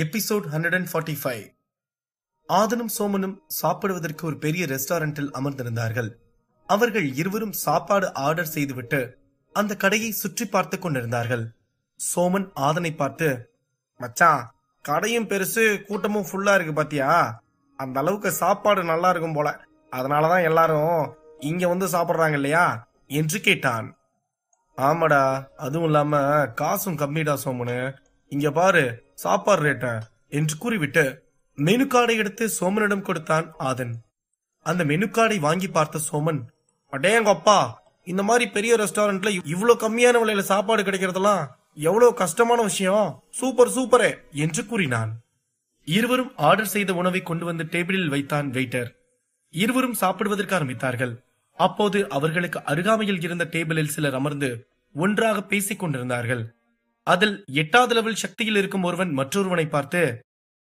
Episode 145. ஆதனும் சோமனும் சாப்பிடுவதற்கு ஒரு பெரிய ரெஸ்டாரண்டில் அமர்ந்திருந்தார்கள். அவர்கள் இருவரும் சாப்பாடு ஆர்டர் செய்துவிட்டு அந்த கடையை சுற்றி பார்த்து கொண்டிருந்தார்கள். சோமன் ஆதனை பார்த்து, மச்சான், கடையும் பெருசு, கூட்டமும் ஃபுல்லா இருக்கு பாத்தியா? அந்த அளவுக்கு சாப்பாடு நல்லா இருக்கும் போல, அதனாலதான் எல்லாரும் இங்க வந்து சாப்பிடுறாங்க இல்லையா என்று கேட்டான். ஆமாடா, அதுவும் இல்லாம காசும் கம்மிடா சோமனு, இங்க பாரு சாப்பாடு ரேட்ட என்று கூறிவிட்டு மெனு கார்டை எடுத்து சோமனிடம் கொடுத்தான் ஆதன். அந்த மெனு கார்டை வாங்கி பார்த்த சோமன், அடேங்கப்பா, இந்த மாதிரி பெரிய ரெஸ்டாரண்ட்ல இவ்வளவு கம்மியான விலையில சாப்பாடு கிடைக்கிறதெல்லாம் எவ்வளவு கஷ்டமான விஷயம், சூப்பர் சூப்பரே என்று கூறினான். இருவரும் ஆர்டர் செய்த உணவை கொண்டு வந்து டேபிளில் வைத்தான் வெயிட்டர். இருவரும் சாப்பிடுவதற்கு ஆரம்பித்தார்கள். அப்போது அவர்களுக்கு அருகாமையில் இருந்த டேபிளில் சிலர் அமர்ந்து ஒன்றாக பேசிக் கொண்டிருந்தார்கள். அதில் 8வது லெவல் சக்தியில் இருக்கும் ஒருவன் மற்றொருவனை பார்த்து,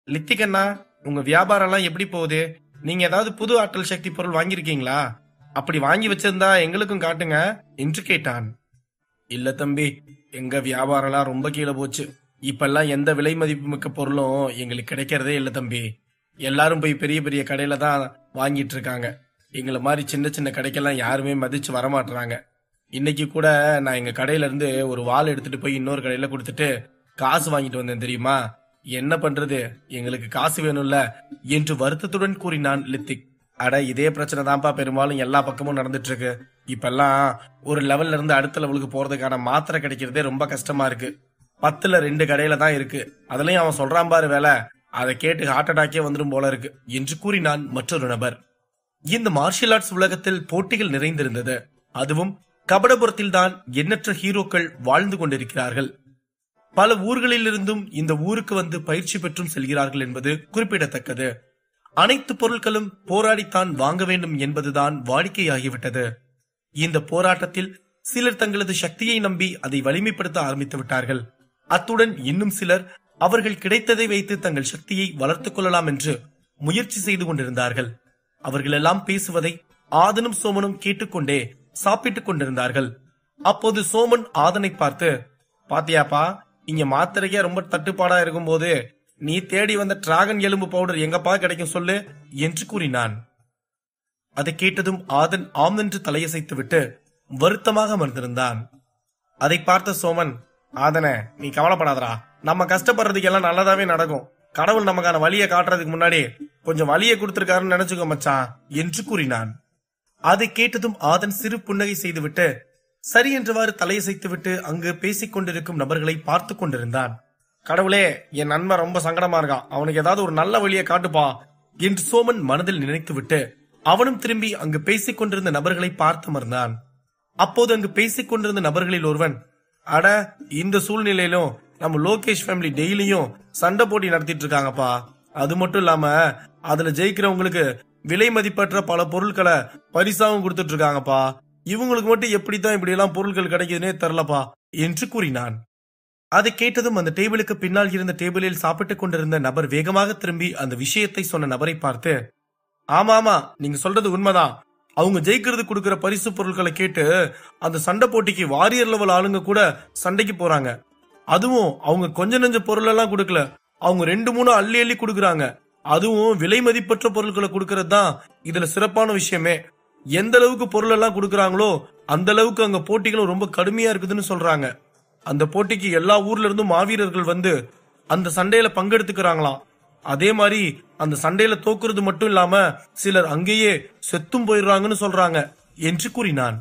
லித்திகண்ணா, உங்க வியாபாரம் எல்லாம் எப்படி போகுது? நீங்க ஏதாவது புது ஆற்றல் சக்தி பொருள் வாங்கியிருக்கீங்களா? அப்படி வாங்கி வச்சிருந்தா எங்களுக்கும் காட்டுங்க என்று கேட்டான். இல்ல தம்பி, எங்க வியாபாரம் எல்லாம் ரொம்ப கீழே போச்சு. இப்பெல்லாம் எந்த விலை மதிப்பு மிக்க பொருளும் எங்களுக்கு கிடைக்கிறதே இல்ல தம்பி. எல்லாரும் போய் பெரிய பெரிய கடையில தான் வாங்கிட்டு இருக்காங்க. எங்களை மாதிரி சின்ன சின்ன கடைக்கெல்லாம் யாருமே மதிச்சு வரமாட்டுறாங்க. இன்னைக்கு கூட நான் எங்க கடையில இருந்து ஒரு வாள் எடுத்துட்டு போய் இன்னொரு கடையில கொடுத்துட்டு காசு வாங்கிட்டு வந்தேன் தெரியுமா? என்ன பண்றது, எங்களுக்கு காசு வேணும்ல என்று வருத்தத்துடன் கூறினான் லித்திக். அட, இதே பிரச்சனை தான்ப்பா பெரும்பாலும் எல்லா பக்கமும் நடந்துட்டு இருக்கு. இப்பெல்லாம் ஒரு லெவல்ல இருந்து அடுத்த லெவலுக்கு போறதுக்கான மாத்திரை கிடைக்கிறதே ரொம்ப கஷ்டமா இருக்கு. 10ல 2 கடையில தான் இருக்கு. அதுலயும் அவன் சொல்றான் பாரு வேலை, அதை கேட்டு ஹார்ட் அட்டாக்கே வந்துடும் போல இருக்கு என்று கூறினான் மற்றொரு நபர். இந்த மார்ஷியல் ஆர்ட்ஸ் உலகத்தில் போட்டிகள் நிறைந்திருந்தது. அதுவும் கபடபுரத்தில் தான் எண்ணற்ற ஹீரோக்கள் வாழ்ந்து கொண்டிருக்கிறார்கள். பல ஊர்களிலிருந்தும் இந்த ஊருக்கு வந்து பயிற்சி பெற்றும் செல்கிறார்கள் என்பது குறிப்பிடத்தக்கது. அனைத்து பொருட்களும் போராடித்தான் வாங்க வேண்டும் என்பதுதான் வாடிக்கையாகிவிட்டது. இந்த போராட்டத்தில் சிலர் தங்களது சக்தியை நம்பி அதை வலிமைப்படுத்த ஆரம்பித்து விட்டார்கள். அத்துடன் இன்னும் சிலர் அவர்கள் கிடைத்ததை வைத்து தங்கள் சக்தியை வளர்த்துக் கொள்ளலாம் என்று முயற்சி செய்து கொண்டிருந்தார்கள். அவர்களெல்லாம் பேசுவதை ஆதனும் சோமனும் கேட்டுக்கொண்டே சாப்பிட்டுக் கொண்டிருந்தார்கள். அப்போது சோமன் ஆதனை பார்த்து, பாத்தியாப்பா, இங்க மாத்திரைக்கே ரொம்ப தட்டுப்பாடா இருக்கும் போது நீ தேடி வந்த டிராகன் எலும்பு பவுடர் எங்கப்பா கிடைக்கும் சொல்லு என்று கூறினான். அதை கேட்டதும் ஆதன் ஆம் என்று தலையசைத்து விட்டு வருத்தமாக அமர்ந்திருந்தான். அதை பார்த்த சோமன், ஆதனே, நீ கவலைப்படாதரா, நம்ம கஷ்டப்படுறதுக்கு எல்லாம் நல்லதாவே நடக்கும். கடவுள் நமக்கான வழியை காட்டுறதுக்கு முன்னாடி கொஞ்சம் வழியை கொடுத்திருக்காருன்னு நினைச்சுக்கோ மச்சான் என்று கூறினான். அதை கேட்டதும் ஆதன் சிறு புன்னகை செய்துவிட்டு சரி என்றவாறு தலையசைத்து விட்டு அங்கு பேசிக் கொண்டிருக்கும் நபர்களை பார்த்து கொண்டிருந்தான். கடவுளே, என் நண்பன் ரொம்ப சங்கடமா இருக்கான், அவனுக்கு ஏதாவது ஒரு நல்ல வழியை காட்டுப்பா என்று சோமன் மனதில் நினைத்து விட்டு அவனும் திரும்பி அங்கு பேசிக் கொண்டிருந்த நபர்களை பார்த்து அமர்ந்தான். அப்போது அங்கு பேசிக் கொண்டிருந்த நபர்களில் ஒருவன், அட, இந்த சூழ்நிலையிலும் நம்ம லோகேஷ் ஃபேமிலி டெய்லியும் சண்டை போட்டி நடத்திட்டு இருக்காங்கப்பா. அது மட்டும் இல்லாம அதுல ஜெயிக்கிறவங்களுக்கு விலை மதிப்பற்ற பல பொருட்களை பரிசாவும் கொடுத்துட்டு இருக்காங்கப்பா. இவங்களுக்கு மட்டும் எப்படித்தான் இப்படி எல்லாம் பொருட்கள் கிடைக்குதுன்னே தெரியலப்பா என்று கூறினான். அதை கேட்டதும் அந்த டேபிளுக்கு பின்னால் இருந்த டேபிளில் சாப்பிட்டுக் கொண்டிருந்த நபர் வேகமாக திரும்பி அந்த விஷயத்தை சொன்ன நபரை பார்த்து, ஆமா ஆமா, நீங்க சொல்றது உண்மைதான். அவங்க ஜெயிக்கிறது கொடுக்கிற பரிசு பொருட்களை கேட்டு அந்த சண்டை போட்டிக்கு வாரியர் லெவல் ஆளுங்க கூட சண்டைக்கு போறாங்க. அதுவும் அவங்க கொஞ்ச நெஞ்ச பொருள் எல்லாம் கொடுக்கல, அவங்க 2-3 அள்ளி அள்ளி கொடுக்கறாங்க. அதுவும் விலை மதிப்பற்ற பொருட்களை கொடுக்கறது தான் இதுல சிறப்பான விஷயமே. எந்த அளவுக்கு பொருள் எல்லாம் கொடுக்கறாங்களோ அந்த அளவுக்கு அங்க போட்டிகளும் ரொம்ப கடுமையா இருக்குதுன்னு சொல்றாங்க. அந்த போட்டிக்கு எல்லா ஊர்ல இருந்தும் மாவீரர்கள் வந்து அந்த சண்டையில பங்கெடுத்துக்கிறாங்களாம். அதே மாதிரி அந்த சண்டையில தோக்குறது மட்டும் இல்லாம சிலர் அங்கேயே செத்தும் போயிடுறாங்கன்னு சொல்றாங்க என்று கூறினான்.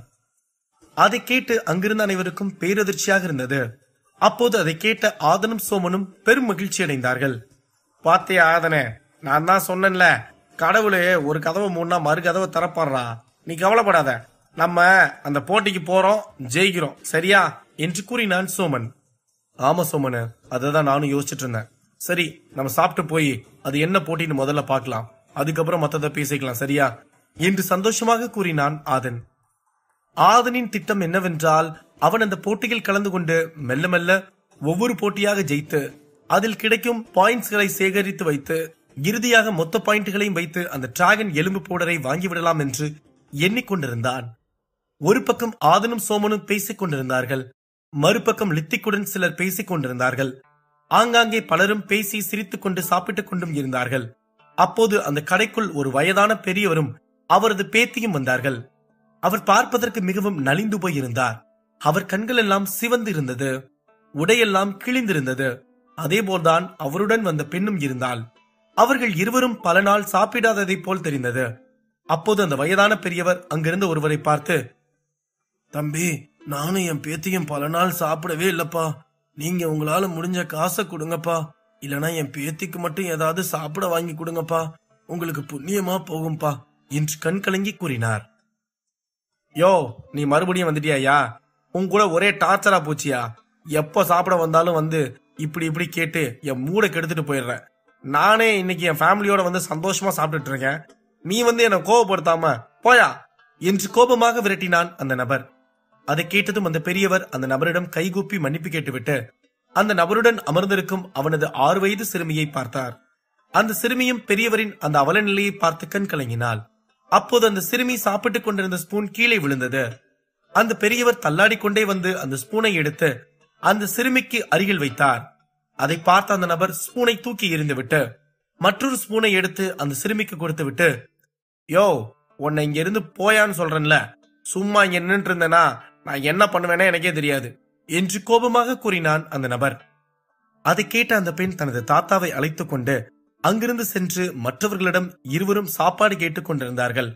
அதை கேட்டு அங்கிருந்த அனைவருக்கும் பேரதிர்ச்சியாக இருந்தது. அப்போது அதை கேட்ட ஆதனும் சோமனும் பெரும் மகிழ்ச்சி அடைந்தார்கள். பாத்தியா ஆதனே, நான் தான் சொன்னேன்ல, கடவுளே ஒரு கதவை மூடனா மறு கதவை திறப்பாடுறா, நீ கவலைப்படாத, நம்ம அந்த போட்டிக்கு போறோம், ஜெயிக்கிறோம், சரியா என்று கூறினான் சோமன். ஆமா சோமனு, அததான் நானும் யோசிச்சுட்டு இருந்தேன். சரி, நம்ம சாப்பிட்டு போய் அது என்ன போட்டின்னு முதல்ல பார்க்கலாம், அதுக்கப்புறம் மத்தத பேசிக்கலாம், சரியா என்று சந்தோஷமாக கூறினான் ஆதன். ஆதனின் திட்டம் என்னவென்றால், அவன் அந்த போட்டியில் கலந்து கொண்டு மெல்ல மெல்ல ஒவ்வொரு போட்டியாக ஜெயித்து அதில் கிடைக்கும் பாயிண்ட்ஸ்களை சேகரித்து வைத்து இறுதியாக மொத்த பாயிண்ட்களையும் வைத்து அந்த டிராகன் எலும்பு பவுடரை வாங்கிவிடலாம் என்று எண்ணிக்கொண்டிருந்தான். ஒரு பக்கம் ஆதனும் சோமனும் பேசிக் கொண்டிருந்தார்கள். மறுபக்கம் லித்திக்குடன் சிலர் பேசிக் கொண்டிருந்தார்கள். ஆங்காங்கே பலரும் பேசி சிரித்துக் கொண்டு சாப்பிட்டுக் கொண்டும் இருந்தார்கள். அப்போது அந்த கடைக்குள் ஒரு வயதான பெரியவரும் அவரது பேத்தியும் வந்தார்கள். அவர் பார்ப்பதற்கு மிகவும் நலிந்து போயிருந்தார். அவர் கண்கள் எல்லாம் சிவந்து இருந்தது, உடையெல்லாம் கிழிந்திருந்தது. அதேபோல்தான் அவருடன் வந்த பெண்ணும் இருந்தாள். அவர்கள் இருவரும் பல நாள் சாப்பிடாததை போல் தெரிந்தது. அப்போது அந்த வயதான பெரியவர் அங்கிருந்த ஒருவரை பார்த்து, தம்பி, நானும் என் பேத்தியும் பல நாள் சாப்பிடவே இல்லப்பா. நீங்க உங்களால முடிஞ்ச காசை கொடுங்கப்பா. இல்லனா என் பேத்திக்கு மட்டும் ஏதாவது சாப்பிட வாங்கி கொடுங்கப்பா. உங்களுக்கு புண்ணியமா போகும்பா என்று கண் கலங்கி கூறினார். யோ, நீ மறுபடியும் வந்துட்டியா? உன் கூட ஒரே டார்ச்சரா போச்சியா? எப்ப சாப்பிட வந்தாலும் வந்து இப்படி இப்படி கேட்டு என் மூளை கெடுத்துட்டு போயிடுறேன். நானே இன்னைக்கு என் ஃபேமிலியோட வந்து சந்தோஷமா சாப்பிட்டுட்டு இருக்கேன். நீ வந்து என்னை கோபப்படுத்தாம போயா என்று கோபமாக விரட்டினான் அந்த நபர். அதை கேட்டதும் அந்த பெரியவர் அந்த நபரிடம் கைகூப்பி மன்னிப்பு கேட்டுவிட்டு அந்த நபருடன் அமர்ந்திருக்கும் அவனது 6 வயது சிறுமியை பார்த்தார். அந்த சிறுமியும் பெரியவரின் அந்த அவல நிலையை பார்த்து கண் கலங்கினாள். அப்போது அந்த சிறுமி சாப்பிட்டுக் கொண்டிருந்த ஸ்பூன் கீழே விழுந்தது. அந்த பெரியவர் தள்ளாடி கொண்டே வந்து அந்த ஸ்பூனை எடுத்து அந்த சிறுமிக்கு அருகில் வைத்தார். அதை பார்த்த அந்த நபர் ஸ்பூனை தூக்கி எறிந்து விட்டு மற்றொரு ஸ்பூனை எடுத்து அந்த சிறுமிக்கு கொடுத்து விட்டு, யோ, உன்னை இங்க இருந்து போயான்னு சொல்றேன்ல, சும்மா இங்க நின்றுட்டு இருந்தேனா நான் என்ன பண்ணுவேனே எனக்கே தெரியாது என்று கோபமாக கூறினான் அந்த நபர். அதை கேட்ட அந்த பெண் தனது தாத்தாவை அழைத்துக் கொண்டு அங்கிருந்து சென்று மற்றவர்களிடம் இருவரும் சாப்பாடு கேட்டுக் கொண்டிருந்தார்கள்.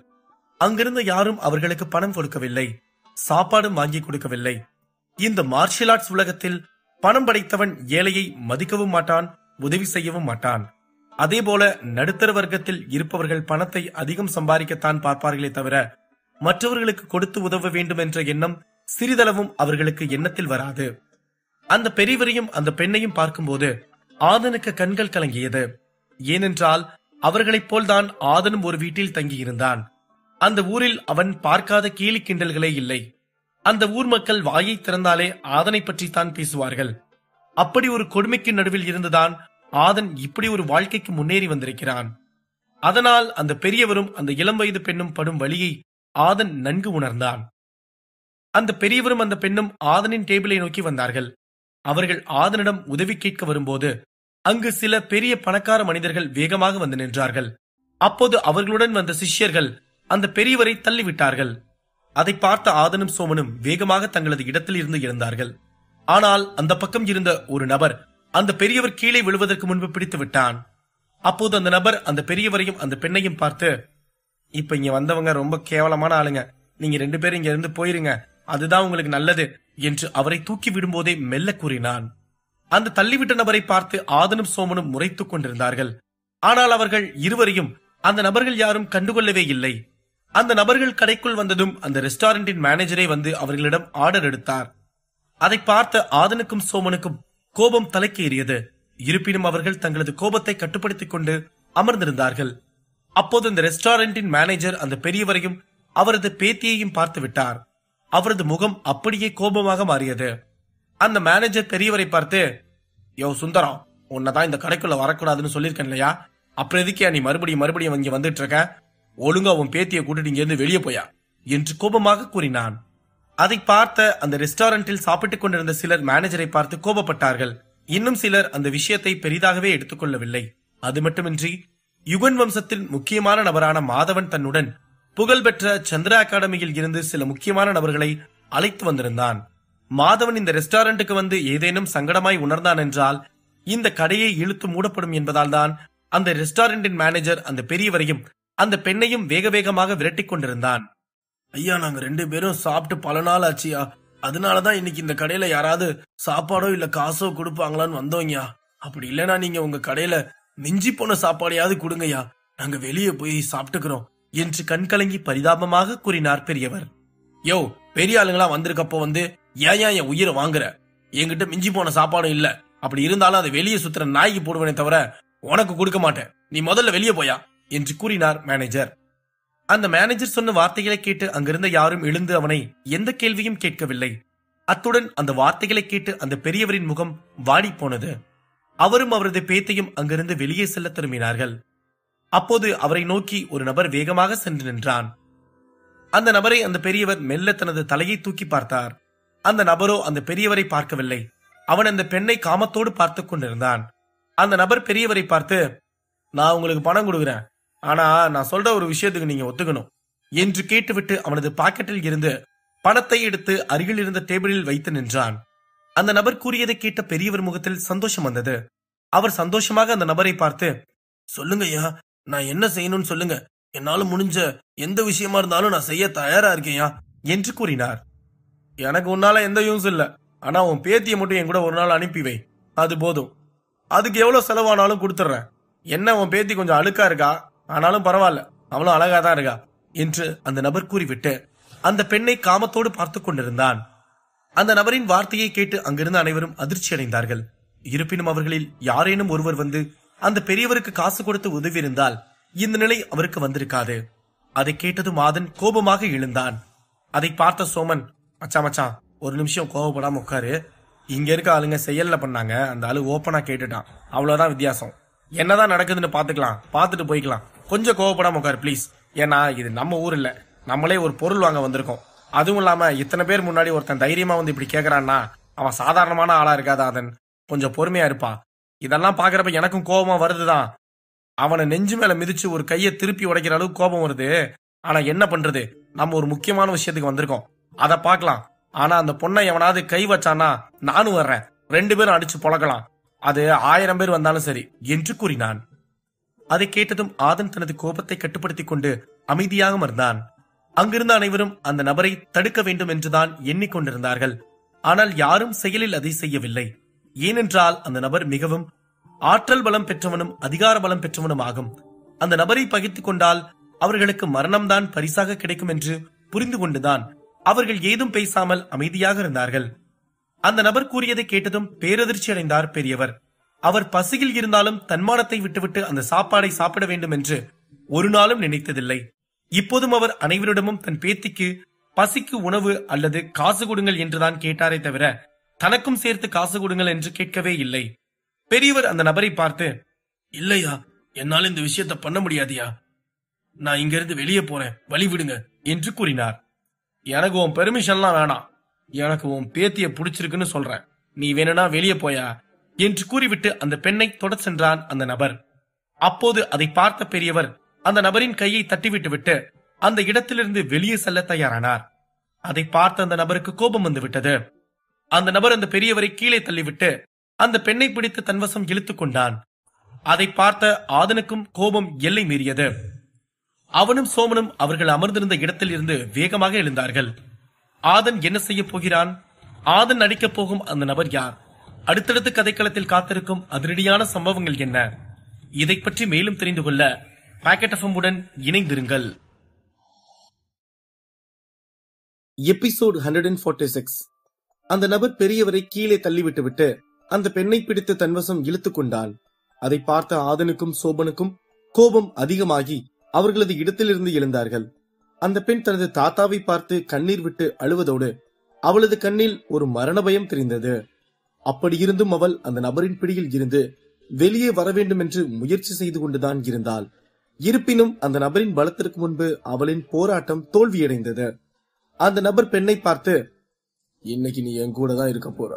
அங்கிருந்த யாரும் அவர்களுக்கு பணம் கொடுக்கவில்லை, சாப்பாடும் வாங்கி கொடுக்கவில்லை. இந்த மார்ஷியல் ஆர்ட்ஸ் உலகத்தில் பணம் படைத்தவன் ஏழையை மதிக்கவும் மாட்டான், உதவி செய்யவும் மாட்டான். அதேபோல நடுத்தர வர்க்கத்தில் இருப்பவர்கள் பணத்தை அதிகம் சம்பாதிக்கத்தான் பார்ப்பார்களே தவிர மற்றவர்களுக்கு கொடுத்து உதவ வேண்டும் என்ற எண்ணம் சிறிதளவும் அவர்களுக்கு எண்ணத்தில் வராது. அந்த பெரியவரையும் அந்த பெண்ணையும் பார்க்கும்போது ஆதனுக்கு கண்கள் கலங்கியது. ஏனென்றால் அவர்களைப் போல்தான் ஆதனும் ஒரு வீட்டில் தங்கியிருந்தான். அந்த ஊரில் அவன் பார்க்காத கேலி கிண்டல்களே இல்லை. அந்த ஊர் மக்கள் வாயை திறந்தாலே ஆதனை பற்றித்தான் பேசுவார்கள். அப்படி ஒரு கொடுமைக்கு நடுவில் இருந்துதான் ஆதன் இப்படி ஒரு வாழ்க்கைக்கு முன்னேறி வந்திருக்கிறான். அதனால் அந்த பெரியவரும் அந்த இளம் வயது பெண்ணும் படும் வழியை ஆதன் நன்கு உணர்ந்தான். அந்த பெரியவரும் அந்த பெண்ணும் ஆதனின் டேபிளை நோக்கி வந்தார்கள். அவர்கள் ஆதனிடம் உதவி கேட்க வரும்போது அங்கு சில பெரிய பணக்கார மனிதர்கள் வேகமாக வந்து நின்றார்கள். அப்போது அவர்களுடன் வந்த சிஷ்யர்கள் அந்த பெரியவரை தள்ளிவிட்டார்கள். அதை பார்த்த ஆதனும் சோமனும் வேகமாக தங்களது இடத்தில் இருந்து எழுந்தார்கள். ஆனால் அந்த பக்கம் இருந்த ஒரு நபர் அந்த பெரியவர் கீழே விழுவதற்கு முன்பு பிடித்து விட்டான். அப்போது அந்த நபர் அந்த பெரியவரையும் அந்த பெண்ணையும் பார்த்து, இப்ப இங்க வந்தவங்க ரொம்ப கேவலமான ஆளுங்க, நீங்க 2 பேரும் இங்க இருந்து போயிருங்க, அதுதான் உங்களுக்கு நல்லது என்று அவரை தூக்கி விடும்போதே மெல்ல கூறினான். அந்த தள்ளிவிட்ட நபரை பார்த்து ஆதனும் சோமனும் முறைத்துக் கொண்டிருந்தார்கள். ஆனால் அவர்கள் இருவரையும் அந்த நபர்கள் யாரும் கண்டுகொள்ளவே இல்லை. அந்த நபர்கள் கடைக்குள் வந்ததும் அந்த ரெஸ்டாரண்டின் மேனேஜரே வந்து அவர்களிடம் ஆர்டர் எடுத்தார். அதை பார்த்த ஆதனுக்கும் சோமனுக்கும் கோபம் தலைக்கு ஏறியது. இருப்பினும் அவர்கள் தங்களது கோபத்தை கட்டுப்படுத்திக் கொண்டு அமர்ந்திருந்தார்கள். அப்போது இந்த ரெஸ்டாரண்டின் மேனேஜர் அந்த பெரியவரையும் அவரது பேத்தியையும் பார்த்து விட்டார். அவரது முகம் அப்படியே கோபமாக மாறியது. அந்த மேனேஜர் பெரியவரை பார்த்து, யோ சுந்தரம், உன்னதான் இந்த கடைக்குள்ள வரக்கூடாதுன்னு சொல்லியிருக்கேன் இல்லையா? அப்புறம் எதுக்கே நீ மறுபடியும் இங்க வந்துட்டு இருக்க? ஒழுங்கா உன் பேத்தியை கூட்டிட்டு இங்க இருந்து வெளியே போயா என்று கோபமாக கூறினான். அதை பார்த்த அந்த ரெஸ்டாரண்டில் சாப்பிட்டுக் கொண்டிருந்த சிலர் மேனேஜரை பார்த்து கோபப்பட்டார்கள். இன்னும் சிலர் அந்த விஷயத்தை பெரிதாகவே எடுத்துக்கொள்ளவில்லை. அது மட்டுமின்றி யுகன் வம்சத்தின் முக்கியமான நபரான மாதவன் தன்னுடன் புகழ்பெற்ற சந்திரா அகாடமியில் இருந்து சில முக்கியமான நபர்களை அழைத்து வந்திருந்தான். மாதவன் இந்த ரெஸ்டாரண்ட்டுக்கு வந்து ஏதேனும் சங்கடமாய் உணர்ந்தான் என்றால் இந்த கடையை இழுத்து மூடப்படும் என்பதால் தான் அந்த ரெஸ்டாரண்டின் மேனேஜர் அந்த பெரியவரையும் அந்த பெண்ணையும் வேக வேகமாக விரட்டிக் கொண்டிருந்தான். ஐயா, நாங்க 2 பேரும் சாப்பிட்டு பல நாள் ஆச்சியா, அதனாலதான் இன்னைக்கு இந்த கடையில யாராவது சாப்பாடோ இல்ல காசோ கொடுப்பாங்களான்னு வந்தோங்கயா. அப்படி இல்லைன்னா நீங்க உங்க கடையில மிஞ்சி போன சாப்பாடையாவது கொடுங்கய்யா, நாங்க வெளியே போய் சாப்பிட்டுக்கிறோம் என்று கண்கலங்கி பரிதாபமாக கூறினார் பெரியவர். யோ, பெரிய ஆளுங்களா வந்திருக்கப்போ வந்து ஏன் என் உயிரை வாங்குற? என்கிட்ட மிஞ்சி போன சாப்பாடும் இல்ல. அப்படி இருந்தாலும் அதை வெளியே சுத்துற நாய்க்கு போடுவனே தவிர உனக்கு கொடுக்க மாட்டேன். நீ முதல்ல வெளியே போயா என்று கூறினார் மேனேஜர். அந்த மேனேஜர் சொன்ன வார்த்தைகளை கேட்டு அங்கிருந்த யாரும் எழுந்து அவனை எந்த கேள்வியும் கேட்கவில்லை. அத்துடன் அந்த வார்த்தைகளை கேட்டு அந்த பெரியவரின் முகம் வாடி போனது. அவரும் அவரது பேத்தையும் அங்கிருந்து வெளியே செல்ல திரும்பினார்கள். அப்போது அவரை நோக்கி ஒரு நபர் வேகமாக சென்று நின்றான். அந்த நபரை அந்த பெரியவர் மெல்ல தனது தலையை தூக்கி பார்த்தார். அந்த நபரோ அந்த பெரியவரை பார்க்கவில்லை. அவன் அந்த பெண்ணை காமத்தோடு பார்த்து கொண்டிருந்தான். அந்த நபர் பெரியவரை பார்த்து, நான் உங்களுக்கு பணம் கொடுக்குறேன், ஆனா நான் சொல்ற ஒரு விஷயத்துக்கு நீங்க ஒத்துக்கணும் என்று கேட்டுவிட்டு அவனது பாக்கெட்டில் இருந்து பணத்தை எடுத்து அருகில் இருந்த டேபிளில் வைத்து நின்றான். அந்த நபர் கூறியதை கேட்ட பெரியவர் முகத்தில் சந்தோஷம் வந்தது. அவர் சந்தோஷமாக அந்த நபரை பார்த்து, சொல்லுங்க ஐயா, நான் என்ன செய்யணும்னு சொல்லுங்க, என்னால முடிஞ்ச எந்த விஷயமா இருந்தாலும் நான் செய்ய தயாரா இருக்கேன்யா என்று கூறினார். எனக்கு உன்னால எந்த யூஸ் இல்ல, ஆனா உன் பேத்தியை மட்டும் என் கூட ஒரு நாள் அனுப்பி வை, அது போதும். அதுக்கு எவ்வளவு செலவானாலும் கொடுத்துட்றேன். என்ன உன் பேத்தி கொஞ்சம் அழுக்கா இருக்கா, ஆனாலும் பரவாயில்ல, அவளும் அழகா தான் இருக்கா என்று அந்த நபர் கூறிவிட்டு அந்த பெண்ணை காமத்தோடு பார்த்து கொண்டிருந்தான். அந்த நபரின் வார்த்தையை கேட்டு அங்கிருந்த அனைவரும் அதிர்ச்சி அடைந்தார்கள். இருப்பினும் அவர்களில் யாரேனும் ஒருவர் வந்து அந்த பெரியவருக்கு காசு கொடுத்து உதவி இருந்தால் இந்த நிலை அவருக்கு வந்திருக்காது. அதை கேட்டதும் ஆதன் கோபமாக எழுந்தான். அதை பார்த்த சோமன், மச்சான் ஒரு நிமிஷம் கோபப்படாம உட்காரு, இங்க இருக்க ஆளுங்க செயல்ல பண்ணாங்க, அந்த ஆளு ஓப்பனா கேட்டுட்டான், அவ்வளவுதான் வித்தியாசம். என்னதான் நடக்குதுன்னு பாத்துக்கலாம், பாத்துட்டு போய்க்கலாம், கொஞ்சம் கோவப்படாம உட்காரு பிளீஸ். ஏன்னா இது நம்ம ஊர் இல்ல, நம்மளே ஒரு பொருள் வாங்க வந்திருக்கோம். அதுவும் இல்லாம இத்தனை பேர் முன்னாடி ஒருத்தன் தைரியமா வந்து இப்படி கேக்குறான்னா அவன் சாதாரணமான ஆளா இருக்காது ஆதன், கொஞ்சம் பொறுமையா இருப்பா. இதெல்லாம் பாக்குறப்ப எனக்கும் கோபமா வருதுதான். அவனை நெஞ்சு மேல மிதிச்சு ஒரு கையை திருப்பி உடைக்கிற அளவுக்கு கோபம் வருது. ஆனா என்ன பண்றது, நம்ம ஒரு முக்கியமான விஷயத்துக்கு வந்திருக்கோம், அதை பார்க்கலாம். ஆனா அந்த பொண்ணை எவனாவது கை வச்சானா நானும் வர்றேன், 2 பேரும் அடிச்சு பொழக்கலாம், அது 1000 பேர் வந்தாலும் சரி என்று கூறினான். அதை கேட்டதும் ஆதன் தனது கோபத்தை கட்டுப்படுத்திக் கொண்டு அமைதியாக அமர்ந்தான். அங்கிருந்த அனைவரும் அந்த நபரை தடுக்க வேண்டும் என்றுதான் எண்ணிக்கொண்டிருந்தார்கள். ஆனால் யாரும் செயலில் அதை செய்யவில்லை. ஏனென்றால் அந்த நபர் மிகவும் ஆற்றல் பலம் பெற்றவனும் அதிகார பலம் பெற்றவனும் ஆகும். அந்த நபரை பகிர்ந்து கொண்டால் அவர்களுக்கு மரணம்தான் பரிசாக கிடைக்கும் என்று புரிந்து கொண்டுதான் அவர்கள் ஏதும் பேசாமல் அமைதியாக இருந்தார்கள். அந்த நபர் கூறியதை கேட்டதும் பேரதிர்ச்சி அடைந்தார் பெரியவர். அவர் பசியில் இருந்தாலும் தன்மானத்தை விட்டுவிட்டு அந்த சாப்பாடை சாப்பிட வேண்டும் என்று ஒரு நாளும் நினைத்ததில்லை. இப்போதும் அவர் அனைவரிடமும் தன் பேத்திக்கு பசிக்கு உணவு அல்லது காசு கொடுங்கள் என்றுதான் கேட்டாரே தவிர தனக்கும் சேர்த்து காசு கொடுங்கள் என்று கேட்கவே இல்லை. பெரியவர் அந்த நபரை பார்த்து, இல்லையா, என்னால இந்த விஷயத்த பண்ண முடியாதியா, நான் இங்கிருந்து வெளியே போறேன், வழி விடுங்க என்று கூறினார். எனக்கு உன் பெர்மிஷன்லாம் வேணாம், எனக்கு உன் பேத்திய பிடிச்சிருக்குன்னு சொல்றேன், நீ வேணும்னா வெளியே போயா என்று கூறிவிட்டு அந்த பெண்ணை தொட சென்றான் அந்த நபர். அப்போது அதை பார்த்த பெரியவர் அந்த நபரின் கையை தட்டிவிட்டு விட்டு அந்த இடத்திலிருந்து வெளியே செல்ல தயாரானார். அதை பார்த்த அந்த நபருக்கு கோபம் வந்து விட்டது. அந்த நபர் அந்த பெரியவரை கீழே தள்ளிவிட்டு அந்த பெண்ணை பிடித்து தன்வசம் இழுத்துக் கொண்டான். அதை பார்த்த ஆதனுக்கும் கோபம் எல்லை மீறியது. அவனும் சோமனும் அவர்கள் அமர்ந்திருந்த இடத்தில் இருந்து வேகமாக எழுந்தார்கள். ஆதன் என்ன செய்ய போகிறான்? ஆதன் நடிக்கப் போகும் அந்த நபர் யார்? அடுத்தடுத்து கதைக்களத்தில் காத்திருக்கும் அதிரடியான சம்பவங்கள் என்ன? இதை பற்றி மேலும் தெரிந்து கொள்ள பாக்கெட் எஃப்எம் உடன் இணைந்திருங்கள். எபிசோட் 146. அந்த நபர் பெரியவரை கீழே தள்ளிவிட்டு அந்த பெண்ணை பிடித்து தன்வசம் இழுத்துக் கொண்டான். அதை பார்த்த ஆதனுக்கும் சோபனுக்கும் கோபம் அதிகமாகி அவர்களது இடத்திலிருந்து எழுந்தார்கள். அந்த பெண் தனது தாத்தாவை பார்த்து கண்ணீர் விட்டு அழுவதோடு அவளது கண்ணில் ஒரு மரண பயம் தெரிந்தது. அப்படியிருந்தும் அவள் அந்த நபரின் பிடியில் இருந்து வெளியே வர வேண்டும் என்று முயற்சி செய்து கொண்டுதான் இருந்தாள். இருப்பினும் அந்த நபரின் பலத்திற்கு முன்பு அவளின் போராட்டம் தோல்வியடைந்தது. அந்த நபர் பெண்ணை பார்த்து, இன்னைக்கு நீ என் கூட தான் இருக்க போற,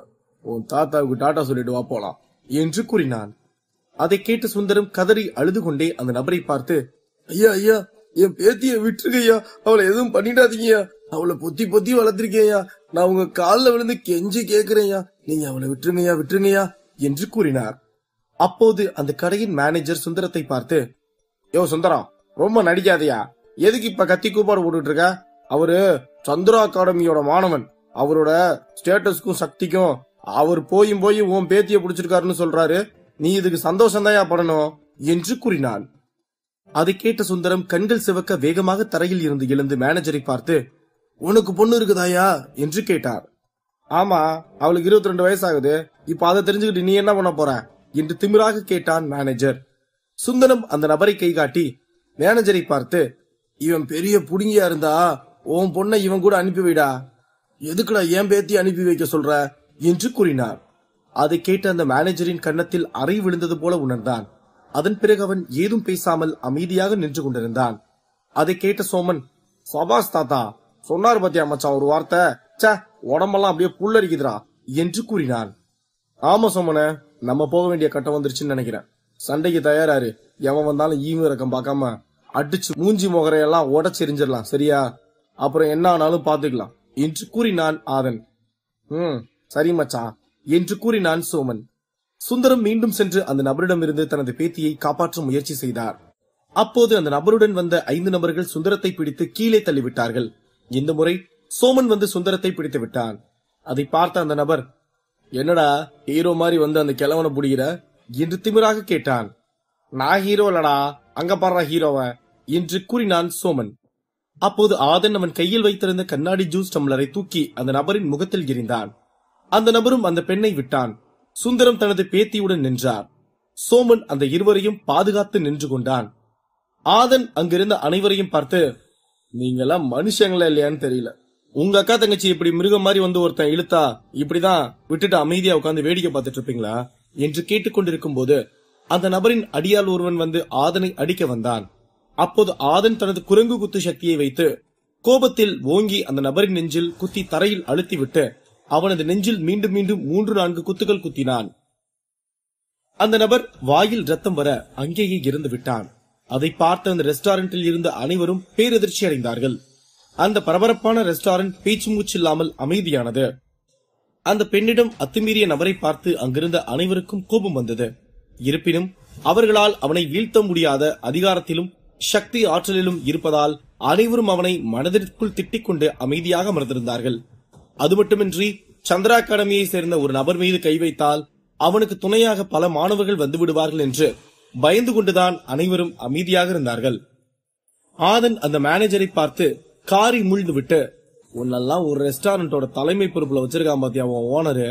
உன் தாத்தாவுக்கு டாட்டா சொல்லிட்டு வா போலாம் என்று கூறினான். அதை கேட்டு சுந்தரம் கதறி அழுது கொண்டே அந்த நபரை பார்த்து, ஐயா ஐயா, என் பேத்திய விட்டுருக்கையா, அவளை எதுவும் பண்ணிடாதீங்கயா, அவளை பொத்தி பொத்தி வளர்த்திருக்கேயா, நான் உங்க காலில் விழுந்து கெஞ்சி கேக்குறேயா, நீங்க அவளை விட்டுருங்கயா விட்டுருங்கயா என்று கூறினார். அப்போது அந்த கடையின் மேனேஜர் சுந்தரத்தை பார்த்து, யோ சுந்தரம், ரொம்ப நடிக்காதையா, எதுக்கு இப்ப கத்தி கூப்பாடு போட்டுட்டு இருக்க? அவரு சந்திரா அகாடமியோட மாணவன், அவரோட ஸ்டேட்டஸ்க்கும் சக்திக்கும் அவர் போயும் உன் பேத்திய பிடிச்சிருக்காருன்னு சொல்றாரு, நீ இதுக்கு சந்தோஷம் தான் படணும் என்று கூறினான். அதை கேட்ட சுந்தரம் கண்கள் சிவக்க வேகமாக தரையில் இருந்து எழுந்து மேனேஜரை பார்த்து, உனக்கு பொண்ணு இருக்குதாயா என்று கேட்டார். ஆமா, அவளுக்கு 22 வயசாகுது, இப்ப அதை தெரிஞ்சுக்கிட்டு நீ என்ன பண்ண போற என்று திமிராக கேட்டான் மேனேஜர். சுந்தரம் அந்த நபரை கை காட்டி மேனேஜரை பார்த்து, இவன் பெரிய புடுங்கியா இருந்தா உன் பொண்ணை இவன் கூட அனுப்பி வைடா, எதுக்குடா என் பேத்தி அனுப்பி வைக்க சொல்ற என்று கூறினார். அதை கேட்ட அந்த மேனேஜரின் கன்னத்தில் அறை விழுந்தது போல உணர்ந்தான். அதன் பிறகு அவன் ஏதும் பேசாமல் அமைதியாக நின்று கொண்டிருந்தான். அதை கேட்ட சோமன், சபாஸ் தாத்தா, சொன்னார் பத்தியா மச்சான் ஒரு வார்த்தை, சே உடம்பெல்லாம் அப்படியே புல்லரிக்குதுரா என்று கூறினான். ஆமா சோமனே, நம்ம போக வேண்டிய கட்டம் வந்துருச்சுன்னு நினைக்கிறேன். சண்டைக்கு தயாராரு. எவன் வந்தாலும் ஈவு இறக்கம் பார்க்காம அடிச்சு மூஞ்சி முகரையெல்லாம் உடச்செறிஞ்சிடலாம், சரியா? அப்புறம் என்ன ஆனாலும் பாத்துக்கலாம் என்று கூறினான் ஆதன். சரி மச்சான் என்று கூறினான் சோமன். சுந்தரம் மீண்டும் சென்று அந்த நபரிடமிருந்து தனது பேத்தியை காப்பாற்ற முயற்சி செய்தார். அப்போது அந்த நபருடன் வந்த 5 நபர்கள் சுந்தரத்தை பிடித்து கீழே தள்ளிவிட்டார்கள். இந்த முறை சோமன் வந்து சுந்தரத்தை பிடித்து விட்டான். அதை பார்த்த அந்த நபர், என்னடா ஹீரோ மாதிரி வந்து அந்த கிழவனை புடிகிற என்று திமிராக கேட்டான். நான் ஹீரோ இல்லடா, அங்க பாடுற ஹீரோவ என்று கூறினான் சோமன். அப்போது ஆதன் அவன் கையில் வைத்திருந்த கண்ணாடி ஜூஸ் டம்ளரை தூக்கி அந்த நபரின் முகத்தில் எறிந்தான். அந்த நபரும் அந்த பெண்ணை விட்டான். சுந்தரம் தனது பேத்தியுடன் நின்றார். சோமன் அந்த இருவரையும் பாதுகாத்து நின்று கொண்டான். ஆதன் அங்கிருந்த அனைவரையும் பார்த்து, நீங்கெல்லாம் மனுஷங்களா இல்லையான்னு தெரியல. உங்க அக்கா தங்கச்சி இப்படி மிருகம் மாதிரி வந்து ஒருத்தன் இழுத்தா இப்படிதான் விட்டுட்டு அமைதியா உட்கார்ந்து வேடிக்கை பார்த்துட்டு இருப்பீங்களா என்று கேட்டுக்கொண்டிருக்கும் போது அந்த நபரின் அடியால் ஒருவன் வந்து ஆதனை அடிக்க வந்தான். அப்போது ஆதன் தனது குரங்கு குத்து சக்தியை வைத்து கோபத்தில் ஓங்கி அந்த நபரின் நெஞ்சில் குத்தி தரையில் அழுத்திவிட்டு அவனது நெஞ்சில் மீண்டும் மீண்டும் 3-4 குத்துகள் குத்தினான். அந்த நபர் வாயில் ரத்தம் வர அங்கேயே இறந்து விட்டான். அதை பார்த்த அந்த ரெஸ்டாரண்டில் இருந்த அனைவரும் பேரதிர்ச்சி அடைந்தார்கள். அந்த பரபரப்பான ரெஸ்டாரண்ட் பேச்சு மூச்சு இல்லாமல் அமைதியானது. அந்த பெண்ணிடம் அத்துமீறிய நபரை பார்த்து அங்கிருந்த அனைவருக்கும் கோபம் வந்தது. இருப்பினும் அவர்களால் அவனை வீழ்த்த முடியாத அதிகாரத்திலும் சக்தி ஆற்றலிலும் இருப்பதால் அனைவரும் அவனை மனதிற்குள் திட்டிக் கொண்டு அமைதியாக அமர்ந்திருந்தார்கள். அது மட்டுமின்றி சந்திரா அகாடமியை சேர்ந்த ஒரு நபர் மீது கை வைத்தால் அவனுக்கு துணையாக பல மாணவர்கள் வந்து விடுவார்கள் என்று பயந்து கொண்டுதான் அனைவரும் அமைதியாக இருந்தார்கள். ஆதன் அந்த மேனேஜரை பார்த்து காரி முழ்ந்து விட்டு, உன்னெல்லாம் ஒரு ரெஸ்டாரண்டோட தலைமை பொறுப்புல வச்சிருக்கான் பாத்தியா உன் ஓனரு,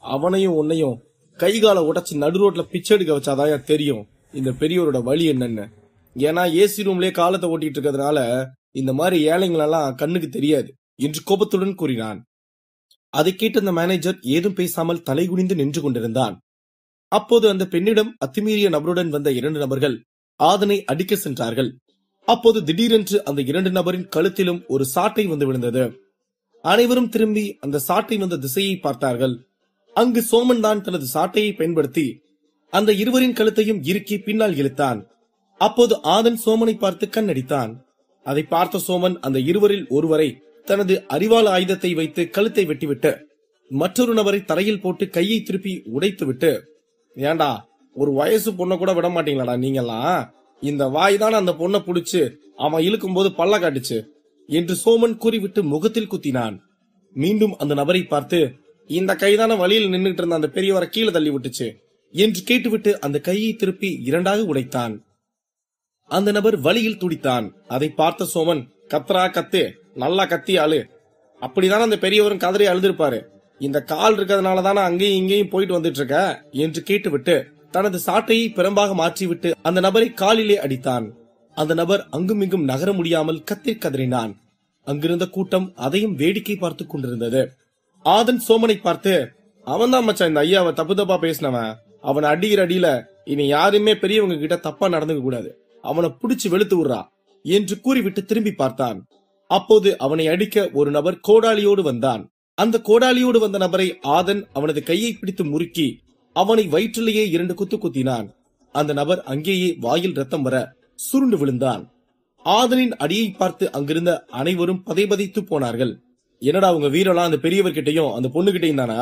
அவனையும் உன்னையும் கைகால உடைச்சு நடு ரோட்ல பிச்சை எடுக்க வச்சாதான் தெரியும் இந்த பெரியோரோட வழி என்னன்னு. ஏன்னா ஏசி ரூம்லயே காலத்தை ஓட்டிட்டு இருக்கிறதுனால இந்த மாதிரி ஏழைங்களெல்லாம் கண்ணுக்கு தெரியாது என்று கோபத்துடன் கூறினான். அதை கேட்ட அந்த மேனேஜர் ஏதும் பேசாமல் தலைகுனிந்து நின்று கொண்டிருந்தான். அப்போது அந்த பெண்ணிடம் அத்துமீறிய நபருடன் வந்த 2 நபர்கள் ஆதனை அடிக்க சென்றார்கள். அப்போது திடீரென்று அந்த 2 நபரின் கழுத்திலும் ஒரு சாட்டை வந்து விழுந்தது. அனைவரும் திரும்பி அந்த சாட்டை வந்த திசையை பார்த்தார்கள். அங்கு சோமன் தான் தனது சாட்டையை பயன்படுத்தி அந்த இருவரின் கழுத்தையும் இறுக்கி பின்னால் இழுத்தான். அப்போது ஆதன் சோமனை பார்த்து கண்ணடித்தான். அதை பார்த்த சோமன் அந்த இருவரில் ஒருவரை தனது அரிவாள் ஆயுதத்தை வைத்து கழுத்தை வெட்டிவிட்டு மற்றொரு நபரை தரையில் போட்டு கையை திருப்பி உடைத்துவிட்டு, ஏண்டா ஒரு வயசு பொண்ணை கூட விட மாட்டீங்களாடா நீங்கெல்லாம், இந்த வாய் தான் அந்த பொண்ணை புடிச்சு அவன் இழுக்கும் போது பல்ல காட்டுச்சு என்று சோமன் கூறிவிட்டு முகத்தில் குத்தினான். மீண்டும் அந்த நபரை பார்த்து, இந்த கைதான வழியில் நின்றுட்டு இருந்த அந்த பெரியவரை கீழே தள்ளி விட்டுச்சு என்று கேட்டுவிட்டு அந்த கையை திருப்பி 2ஆக உடைத்தான். அந்த நபர் வழியில் துடித்தான். அதை பார்த்த சோமன், கத்ரா கத்து, நல்லா கத்தி ஆளு, அப்படிதானே அந்த பெரியவரும் கதறி அழுதிருப்பாரு, இந்த கால் இருக்கிறதுனால தானே அங்கேயும் இங்கேயும் போயிட்டு வந்துட்டு இருக்க என்று கேட்டுவிட்டு தனது சாட்டையை பிறம்பாக மாற்றிவிட்டு அந்த நபரை காலிலே அடித்தான். அந்த நபர் அங்கும் இங்கும் நகர முடியாமல் கத்தி கதறினான். அங்கிருந்த கூட்டம் அதையும் வேடிக்கை பார்த்துக் கொண்டிருந்தது. ஆதன் சோமனை பார்த்து, அவன் தான் மச்சான் இந்த ஐயாவை தப்பு தப்பா பேசினவன், அவனை அடிக்கிற அடியில இனி யாருமே பெரியவங்க கிட்ட தப்பா நடந்துக்க கூடாது, அவனை புடிச்சு வெளுத்து விடுறா என்று கூறிவிட்டு திரும்பி பார்த்தான். அப்போது அவனை அடிக்க ஒரு நபர் கோடாலியோடு வந்தான். அந்த கோடாலியோடு வந்த நபரை ஆதன் அவனது கையை பிடித்து முறுக்கி அவனை வயிற்றிலேயே 2 குத்து குத்தினான். அந்த நபர் அங்கேயே வாயில் ரத்தம் வர சுருண்டு விழுந்தான். ஆதனின் அடியை பார்த்து அங்கிருந்த அனைவரும் பதைபதைத்து போனார்கள். என்னடா உங்க வீரெல்லாம் அந்த பெரியவர்கிட்டையும் அந்த பொண்ணுகிட்டையும் தானா,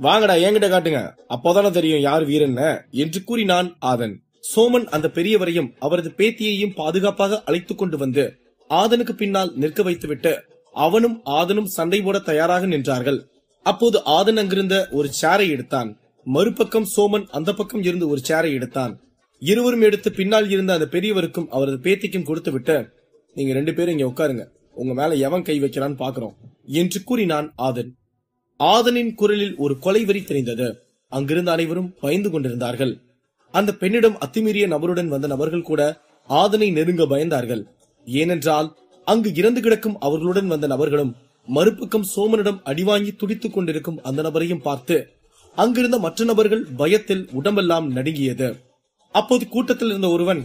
வாங்கடா என்கிட்ட காட்டுங்க, அப்போதானே தெரியும் யார் வீரன்னு என்று கூறினான் ஆதன். சோமன் அந்த பெரியவரையும் அவரது பேத்தியையும் பாதுகாப்பாக அழைத்துக் கொண்டு வந்து ஆதனுக்கு பின்னால் நிற்க வைத்துவிட்டு அவனும் ஆதனும் சண்டை போட தயாராக நின்றார்கள். அப்போது ஆதன் அங்கிருந்த ஒரு சேரை எடுத்தான். மறுபக்கம் சோமன் அந்த பக்கம் இருந்து ஒரு சேரை எடுத்தான். இருவரும் எடுத்து பின்னால் இருந்த அந்த பெரியவருக்கும் அவரது பேத்திக்கும் கொடுத்து விட்டு, நீங்க 2 பேரும் இங்க உட்காருங்க, உங்க மேல எவன் கை வைக்கிறான்னு பாக்குறோம் என்று கூறினான் ஆதன். ஆதனின் குரலில் ஒரு கொலைவெறி தெரிந்தது. அங்கிருந்த அனைவரும் பயந்து கொண்டிருந்தார்கள். அந்த பெண்ணிடம் அத்துமீறிய நபருடன் வந்த நபர்கள் கூட ஆதனை நெருங்க பயந்தார்கள். ஏனென்றால் அங்கு இறந்து கிடக்கும் அவர்களுடன் வந்த நபர்களும் மறுபக்கம் சோமனிடம் அடிவாங்கி துடித்துக் கொண்டிருக்கும் அந்த நபரையும் பார்த்து அங்கிருந்த மற்ற நபர்கள் பயத்தில் உடம்பெல்லாம் நடுங்கியது. அப்போது கூட்டத்தில் இருந்த ஒருவன்,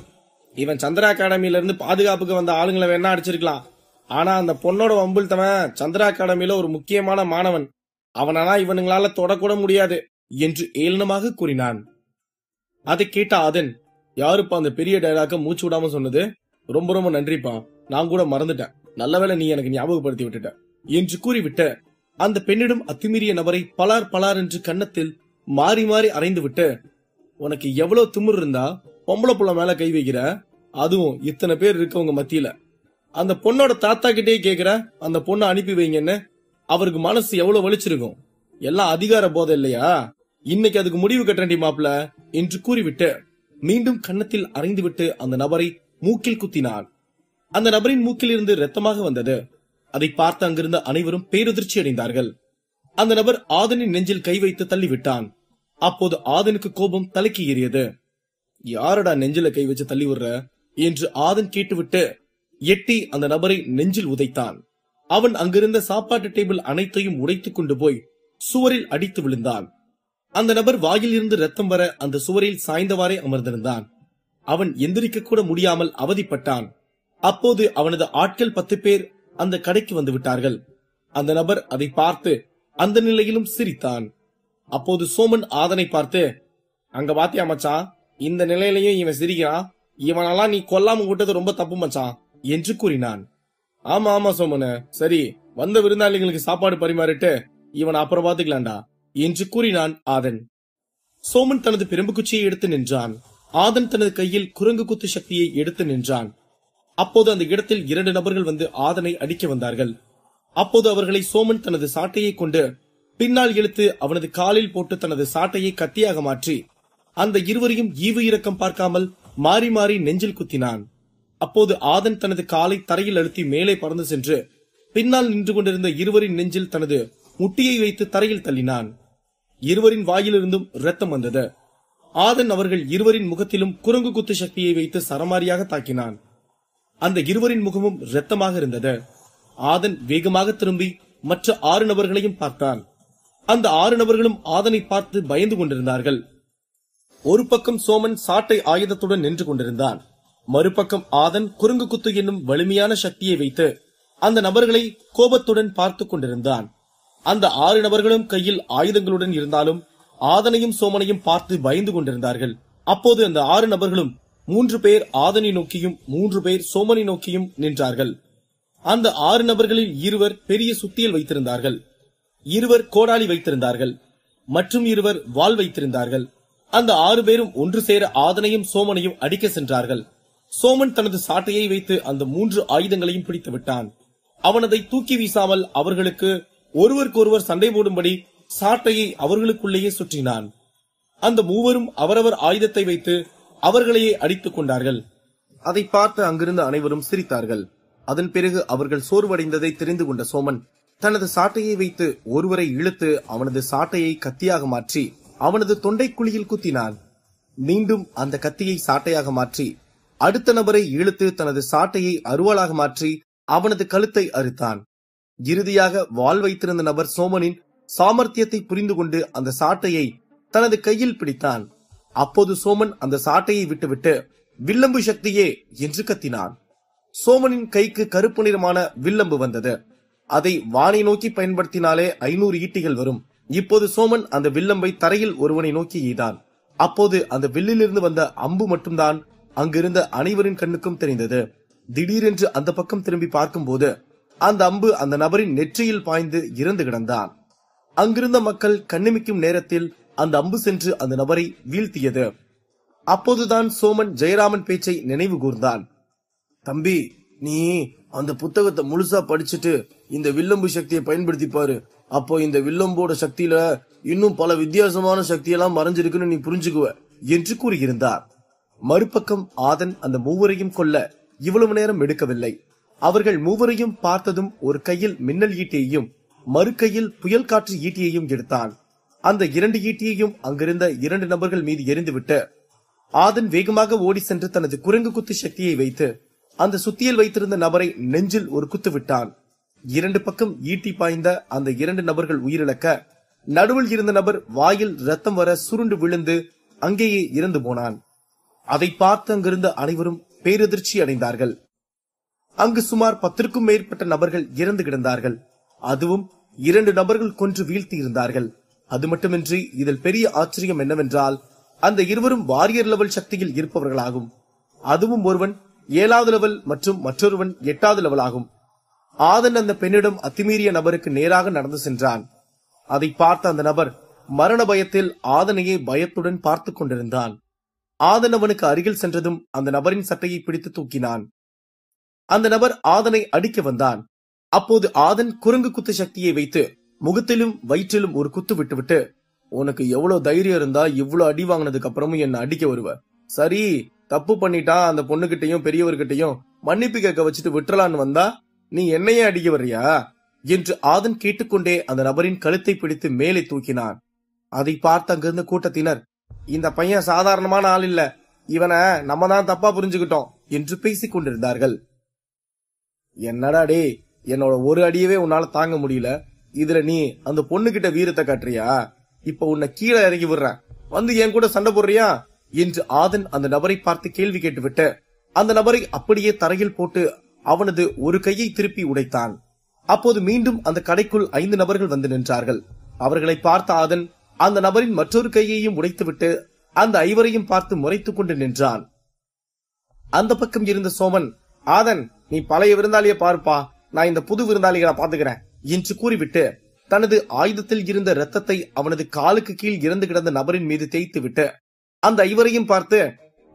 இவன் சந்திரா அகாடமியில இருந்து பாதுகாப்புக்கு வந்த ஆளுங்களை வேணா அடிச்சிருக்கலாம், ஆனா அந்த பொண்ணோட வம்பிழ்த்தவன் சந்திரா அகாடமியில ஒரு முக்கியமான மாணவன், அவனால இவனுங்களால தொடக்கூட முடியாது என்று ஏளனமாக கூறினான். அதை கேட்ட ஆதன், யாருப்பா அந்த பெரிய டயலாக மூச்சு விடாம சொன்னது? ரொம்ப ரொம்ப நன்றிப்பா, நான் கூட மறந்துட்டேன், நல்லவேளை நீ எனக்கு ஞாபகப்படுத்தி விட்டுட்ட என்று கூறிவிட்டு அந்த பெண்ணிடம் அத்துமீறிய நபரை பலார் பலார் என்று கன்னத்தில் மாறி மாறி அறைந்து விட்டு, உனக்கு எவ்வளவு திமிர் இருந்தா பொம்பளை புள்ள மேல கை வைக்கிற, அதுவும் இத்தனை பேர் இருக்கவங்க மத்தியில. அந்த பொண்ணோட தாத்தா கிட்டே கேக்குற அந்த பொண்ணை அனுப்பி வைங்கன்னு. அவருக்கு மனசு எவ்வளவு வலிச்சிருக்கும். எல்லாம் அதிகார போதை இல்லையா? இன்னைக்கு அதுக்கு முடிவு கட்டண்டி மாப்ள என்று கூறிவிட்டு மீண்டும் கன்னத்தில் அறைந்து விட்டு அந்த நபரை மூக்கில் குத்தினான். அந்த நபரின் மூக்கில் இருந்து ரத்தமாக வந்தது. அதை பார்த்து அங்கிருந்த அனைவரும் பேரதிர்ச்சி அடைந்தார்கள். அந்த நபர் ஆதனின் நெஞ்சில் கை வைத்து தள்ளிவிட்டான். அப்போது ஆதனுக்கு கோபம் தலைக்கு ஏறியது. யாரடா நெஞ்சில கை வச்சு தள்ளி விடுற என்று ஆதன் கேட்டுவிட்டு எட்டி அந்த நபரை நெஞ்சில் உதைத்தான். அவன் அங்கிருந்த சாப்பாட்டு டேபிள் அனைத்தையும் உடைத்துக் கொண்டு போய் சுவரில் அடித்து விழுந்தான். அந்த நபர் வாயில் இருந்து ரத்தம் வர அந்த சுவரில் சாய்ந்தவாறே அமர்ந்திருந்தான். அவன் எந்திரிக்க கூட முடியாமல் அவதிப்பட்டான். அப்போது அவனது ஆட்கள் 10 பேர் அந்த கடைக்கு வந்து விட்டார்கள். அந்த நபர் அதை பார்த்து அந்த நிலையிலும் சிரித்தான். அப்போது சோமன் ஆதனை பார்த்து, அங்க பாத்தியா மச்சான், இந்த நிலையிலையும் இவன் சிரிக்கிறான், இவனெல்லாம் நீ கொல்லாம விட்டது ரொம்ப தப்பு மச்சான் என்று கூறினான். ஆமா ஆமா சோமன, சரி, வந்த விருந்தாளிகளுக்கு சாப்பாடு பரிமாறிட்டு இவன் அப்புறம் பாத்துக்கலாண்டா என்று கூறினான் ஆதன். சோமன் தனது பிரம்பு குச்சியை எடுத்து நின்றான். ஆதன் தனது கையில் குரங்கு குத்து சக்தியை எடுத்து நின்றான். அப்போது அந்த இடத்தில் 2 நபர்கள் வந்து ஆதனை அடிக்க வந்தார்கள். அப்போது அவர்களை சோமன் தனது சாட்டையை கொண்டு பின்னால் இழுத்து அவனது காலில் போட்டு தனது சாட்டையை கத்தியாக மாற்றி அந்த இருவரையும் ஈவு இரக்கம் பார்க்காமல் மாறி மாறி நெஞ்சில் குத்தினான். அப்போது ஆதன் தனது காலை தரையில் அழுத்தி மேலே பறந்து சென்று பின்னால் நின்று கொண்டிருந்த இருவரின் நெஞ்சில் தனது முட்டியை வைத்து தரையில் தள்ளினான். இருவரின் வாயிலிருந்தும் இரத்தம் வந்தது. ஆதன் அவர்கள் இருவரின் முகத்திலும் குரங்கு குத்து சக்தியை வைத்து சரமாரியாக தாக்கினான். அந்த இருவரின் முகமும் இரத்தமாக இருந்தது. ஆதன் வேகமாக திரும்பி மற்ற 6 நபர்களையும் பார்த்தான். அந்த 6 நபர்களும் ஆதனை பார்த்து பயந்து கொண்டிருந்தார்கள். ஒரு பக்கம் சோமன் சாட்டை ஆயுதத்துடன் நின்று கொண்டிருந்தான். மறுபக்கம் ஆதன் குரங்கு குத்து என்னும் வலிமையான சக்தியை வைத்து அந்த நபர்களை கோபத்துடன் பார்த்து கொண்டிருந்தான். அந்த 6 நபர்களும் கையில் ஆயுதங்களுடன் இருந்தாலும் ஆதனையும் சோமனையும் பார்த்து பயந்து கொண்டிருந்தார்கள். அப்போது அந்த 6 நபர்களும் 3 பேர் ஆதனை நோக்கியும் 3 பேர் சோமனை நோக்கியும் நின்றார்கள். அந்த 6 நபர்களில் 2 பெரிய சுத்தியல் வைத்திருந்தார்கள், 2 கோடாலி வைத்திருந்தார்கள் மற்றும் 2 வாள் வைத்திருந்தார்கள். அந்த 6 பேரும் ஒன்று சேர ஆதனையும் சோமனையும் அடிக்க சென்றார்கள். சோமன் தனது சாட்டையை வைத்து அந்த 3 ஆயுதங்களையும் பிடித்து விட்டான். அவன் அதை தூக்கி வீசாமல் அவர்களுக்கு ஒருவருக்கொருவர் சண்டை போடும்படி சாட்டையை அவர்களுக்குள்ளேயே சுற்றினான். அந்த 3 அவரவர் ஆயுதத்தை வைத்து அவர்களையே அடித்துக் கொண்டார்கள். அதை பார்த்து அங்கிருந்த அனைவரும் சிரித்தார்கள். அதன் பிறகு அவர்கள் சோர்வடைந்ததை தெரிந்து கொண்ட சோமன் தனது சாட்டையை வைத்து ஒருவரை இழுத்து அவனது சாட்டையை கத்தியாக மாற்றி அவனது தொண்டை குழியில் குத்தினான். மீண்டும் அந்த கத்தியை சாட்டையாக மாற்றி அடுத்த நபரை இழுத்து தனது சாட்டையை அருவாளாக மாற்றி அவனது கழுத்தை அறுத்தான். இறுதியாக வாள் வைத்திருந்த நபர் சோமனின் சாமர்த்தியத்தை புரிந்து கொண்டு அந்த சாட்டையை தனது கையில் பிடித்தான். அப்போது சோமன் அந்த சாட்டையை விட்டுவிட்டு வில்லம்பு சக்தியே என்று கத்தினான். சோமனின் கைக்கு கருப்பு நிறமான வில்லம்பு வந்தது. அதை வானை நோக்கி பயன்படுத்தினாலே 500 ஈட்டிகள் வரும். இப்போது சோமன் அந்த வில்லம்பை தரையில் ஒருவனை நோக்கி எய்தான். அப்போது அந்த வில்லிலிருந்து வந்த அம்பு மட்டும்தான் அங்கிருந்த அனைவரின் கண்ணுக்கும் தெரிந்தது. திடீரென்று அந்த பக்கம் திரும்பி பார்க்கும்போது அந்த அம்பு அந்த நபரின் நெற்றியில் பாய்ந்து இறந்து கிடந்தான். அங்கிருந்த மக்கள் கண்ணிமிக்கும் நேரத்தில் அந்த அம்பு சென்று அந்த நபரை வீழ்த்தியது. அப்போதுதான் சோமன் ஜெயராமன் பேச்சை நினைவு கூர்ந்தான். தம்பி, நீ அந்த புத்தகத்தை முழுசா படிச்சுட்டு இந்த வில்லம்பு சக்தியை பயன்படுத்தி பாரு. அப்போ இந்த வில்லம்போட சக்தியில இன்னும் பல வித்தியாசமான சக்தியெல்லாம் மறைஞ்சிருக்குன்னு நீ புரிஞ்சுக்குவ என்று கூறியிருந்தார். மறுபக்கம் ஆதன் அந்த 3 கொல்ல இவ்வளவு நேரம் எடுக்கவில்லை. அவர்கள் 3 பார்த்ததும் ஒரு கையில் மின்னல் ஈட்டியையும் மறு கையில் புயல் காற்று ஈட்டியையும் எடுத்தான். அந்த 2 ஈட்டியையும் அங்கிருந்த 2 நபர்கள் மீது எரிந்துவிட்டு ஆதன் வேகமாக ஓடி சென்று தனது குரங்கு குத்து சக்தியை வைத்து அந்த சுத்தியில் வைத்திருந்த நபரை நெஞ்சில் ஒரு குத்து விட்டான். 2 பக்கம் ஈட்டி பாய்ந்த அந்த 2 நபர்கள் உயிரிழக்க நடுவில் இருந்த நபர் வாயில் ரத்தம் வர சுருண்டு விழுந்து அங்கேயே இறந்து போனான். அதை பார்த்து அங்கிருந்த அனைவரும் பேரதிர்ச்சி அடைந்தார்கள். அங்கு சுமார் 10க்கும் மேற்பட்ட நபர்கள் இறந்து கிடந்தார்கள். அதுவும் 2 நபர்கள் கொன்று வீழ்த்தி இருந்தார்கள். அது மட்டுமின்றி இதில் பெரிய ஆச்சரியம் என்னவென்றால் அந்த இருவரும் வாரியர் லெவல் சக்தியில் இருப்பவர்களாகும். அதுவும் ஒருவன் 7வது லெவல் மற்றும் மற்றொருவன் 8வது லெவல் ஆகும். ஆதன் அந்த பெண்ணிடம் அத்துமீறிய நபருக்கு நேராக நடந்து சென்றான். அதை பார்த்த அந்த நபர் மரண பயத்தில் ஆதனையே பயத்துடன் பார்த்து கொண்டிருந்தான். ஆதன் அவனுக்கு அருகில் சென்றதும் அந்த நபரின் சட்டையை பிடித்து தூக்கினான். அந்த நபர் ஆதனை அடிக்க வந்தான். அப்போது ஆதன் குரங்கு குத்து சக்தியை வைத்து முகத்திலும் வயிற்றிலும் ஒரு குத்து விட்டுவிட்டு, உனக்கு எவ்வளவு தைரியம் இருந்தா இவ்வளவு அடி வாங்கினதுக்கு அப்புறமும் என்ன அடிக்க வருவ? சரி, தப்பு பண்ணிட்டா அந்த பொண்ணுகிட்டையும் பெரியவர்கிட்டையும் மன்னிப்பு கேட்க வச்சுட்டு விட்டுறலான்னு வந்தா நீ என்னையே அடிக்க வர்றியா என்று ஆதன் கேட்டுக்கொண்டே அந்த நபரின் கழுத்தை பிடித்து மேலே தூக்கினான். அதை பார்த்து அங்கிருந்த கூட்டத்தினர், இந்த பையன் சாதாரணமான ஆள் இல்ல, இவனை நம்ம தான் தப்பா புரிஞ்சுக்கிட்டோம் என்று பேசிக் கொண்டிருந்தார்கள். என்னடா டே, என்னோட ஒரு அடியவே உன்னால தாங்க முடியல, இதுல நீ அந்த பொண்ணு கிட்ட வீரத்தை காட்டுறியா? இப்ப உன்னை கீழே இறங்கி விடுறேன், வந்து என் கூட சண்டை போடுறியா என்று ஆதன் அந்த நபரை பார்த்து கேள்வி கேட்டுவிட்டு அந்த நபரை அப்படியே தரையில் போட்டு அவனது ஒரு கையை திருப்பி உடைத்தான். அப்போது மீண்டும் அந்த கடைக்குள் 5 நபர்கள் வந்து நின்றார்கள். அவர்களை பார்த்த ஆதன் அந்த நபரின் மற்றொரு கையையும் உடைத்துவிட்டு அந்த 5வரையும் பார்த்து முறைத்துக் கொண்டு நின்றான். அந்த பக்கம் இருந்த சோமன், ஆதன், நீ பழைய விருந்தாளிய பார்ப்பா, நான் இந்த புது விருந்தாளிகளை பாத்துக்கிறேன் என்று கூறிவிட்டு தனது ஆயுதத்தில் இருந்த ரத்தத்தை அவனது காலுக்கு கீழ் இறந்து கிடந்த நபரின் மீது தேய்த்து விட்டு அந்த 5வரையும் பார்த்து,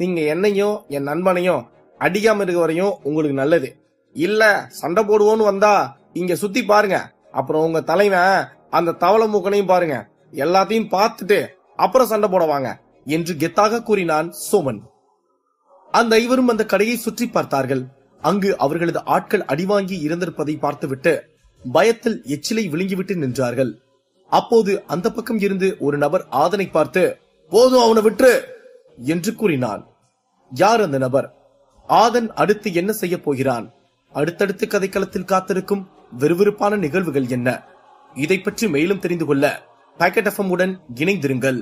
நீங்க என்னையும் என் நண்பனையும் அடிக்காம இருக்க வரையும் உங்களுக்கு நல்லது, இல்ல சண்டை போடுவோன்னு வந்தா இங்க சுத்தி பாருங்க, அப்புறம் உங்க தலைவன் அந்த தவளை மூக்கனையும் பாருங்க, எல்லாத்தையும் பார்த்துட்டு அப்புறம் சண்டை போடுவாங்க என்று கெத்தாக கூறினான் சோமன். அந்த 5வரும் அந்த கடையை சுற்றி பார்த்தார்கள். அங்கு அவர்களது ஆட்கள் அடிவாங்கி இறந்திருப்பதை பார்த்துவிட்டு பயத்தில் எச்சிலை விழுங்கிவிட்டு நின்றார்கள். அப்போது அந்த பக்கம் இருந்து ஒரு நபர் ஆதனை பார்த்து, போதும் அவனை விட்டு என்று கூறினான். யார் அந்த நபர்? ஆதன் அடுத்து என்ன செய்ய போகிறான்? அடுத்தடுத்து கதைக்களத்தில் காத்திருக்கும் விறுவிறுப்பான நிகழ்வுகள் என்ன? இதை பற்றி மேலும் தெரிந்து கொள்ள பாக்கெட் FM உடன் இணைந்திருங்கள்.